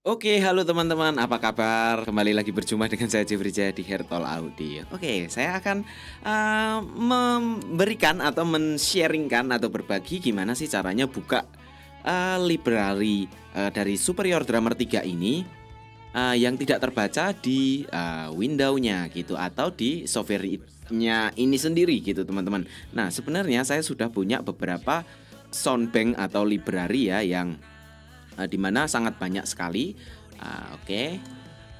Oke, halo teman-teman, apa kabar? Kembali lagi berjumpa dengan saya Jeffrey di Hertol Audio. Oke, saya akan memberikan atau men-sharingkan atau berbagi gimana sih caranya buka library dari Superior Drummer 3 ini yang tidak terbaca di window-nya gitu atau di software-nya ini sendiri gitu teman-teman. Nah, sebenarnya saya sudah punya beberapa soundbank atau library ya yang dimana sangat banyak sekali. Oke,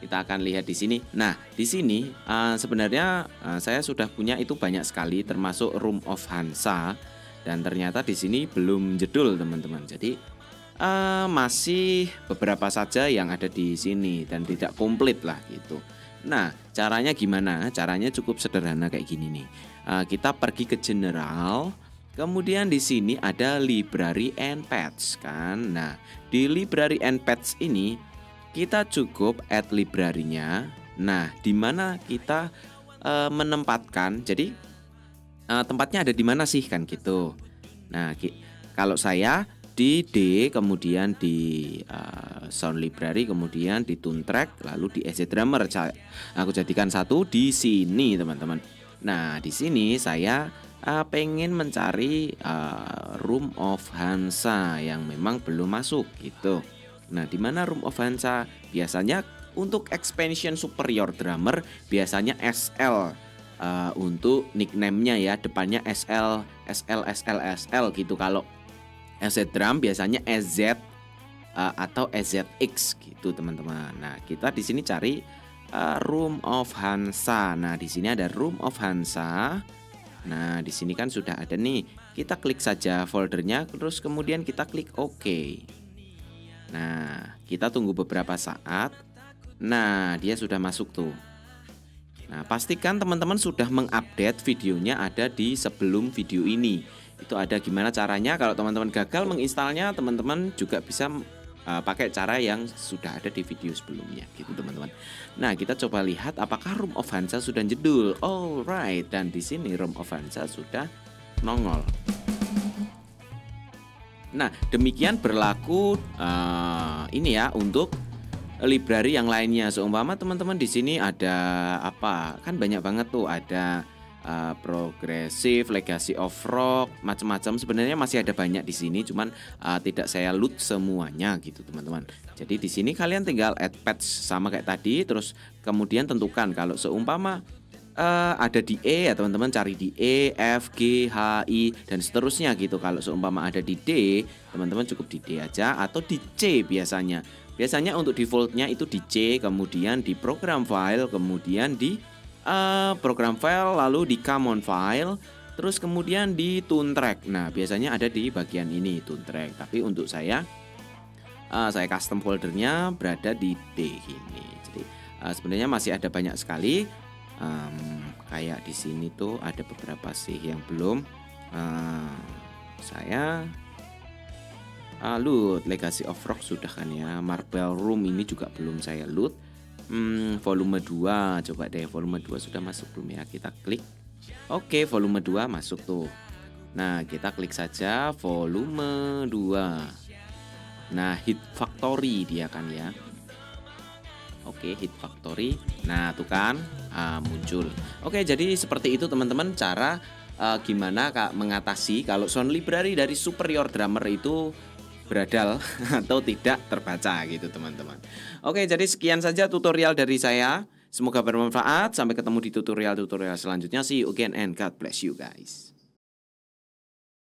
kita akan lihat di sini. Nah, di sini sebenarnya saya sudah punya itu banyak sekali, termasuk Room of Hansa, dan ternyata di sini belum jedul teman-teman. Jadi masih beberapa saja yang ada di sini dan tidak komplit lah gitu. Nah, caranya gimana? Caranya cukup sederhana kayak gini nih. Kita pergi ke General. Kemudian di sini ada library and patch kan. Nah, di library and patch ini kita cukup add library-nya. Nah, di mana kita menempatkan. Jadi tempatnya ada di mana sih kan gitu. Nah, kalau saya di D, kemudian di sound library, kemudian di tune track, lalu di EZ Drummer. Aku jadikan satu di sini, teman-teman. Nah, di sini saya pengen mencari Room of Hansa yang memang belum masuk gitu. Nah, di mana Room of Hansa? Biasanya untuk expansion Superior Drummer biasanya SL untuk nickname-nya ya, depannya SL, SL, SL, SL gitu. Kalau EZ Drum biasanya EZ atau EZX gitu, teman-teman. Nah, kita di sini cari Room of Hansa. Nah, di sini ada Room of Hansa. Nah, di sini kan sudah ada nih. Kita klik saja foldernya, terus kemudian kita klik OK. Nah, kita tunggu beberapa saat. Nah, dia sudah masuk tuh. Nah, pastikan teman-teman sudah mengupdate videonya ada di sebelum video ini. Itu ada gimana caranya. Kalau teman-teman gagal menginstalnya, teman-teman juga bisa pakai cara yang sudah ada di video sebelumnya gitu teman-teman. Nah, kita coba lihat apakah Room of Hansa sudah jedul. Alright, dan di sini Room of Hansa sudah nongol. Nah, demikian berlaku ini ya untuk library yang lainnya. Seumpama teman-teman di sini ada apa? Kan banyak banget tuh, ada progresif, legacy of rock, macam-macam. Sebenarnya masih ada banyak di sini, cuman tidak saya loot semuanya gitu teman-teman. Jadi di sini kalian tinggal add patch sama kayak tadi, terus kemudian tentukan kalau seumpama ada di E ya teman-teman, cari di E, F, G, H, I dan seterusnya gitu. Kalau seumpama ada di D, teman-teman cukup di D aja atau di C biasanya. Biasanya untuk defaultnya itu di C, kemudian di program file, kemudian di program file, lalu di common file, terus kemudian di tune track. Nah, biasanya ada di bagian ini tune track. Tapi untuk saya custom foldernya berada di D ini. Jadi sebenarnya masih ada banyak sekali. Kayak di sini tuh ada beberapa sih yang belum saya loot. Legacy of Rock sudah kan ya. Marble Room ini juga belum saya loot. Volume 2, coba deh volume 2 sudah masuk belum ya? Kita klik. Oke, volume 2 masuk tuh. Nah, kita klik saja volume 2. Nah, Hit Factory dia kan ya. Oke, Hit Factory. Nah, tuh kan muncul. Oke, jadi seperti itu teman-teman cara gimana Kak mengatasi kalau sound library dari Superior Drummer itu beradal atau tidak terbaca gitu teman-teman. Oke, jadi sekian saja tutorial dari saya. Semoga bermanfaat. Sampai ketemu di tutorial-tutorial selanjutnya. See you again and God bless you guys.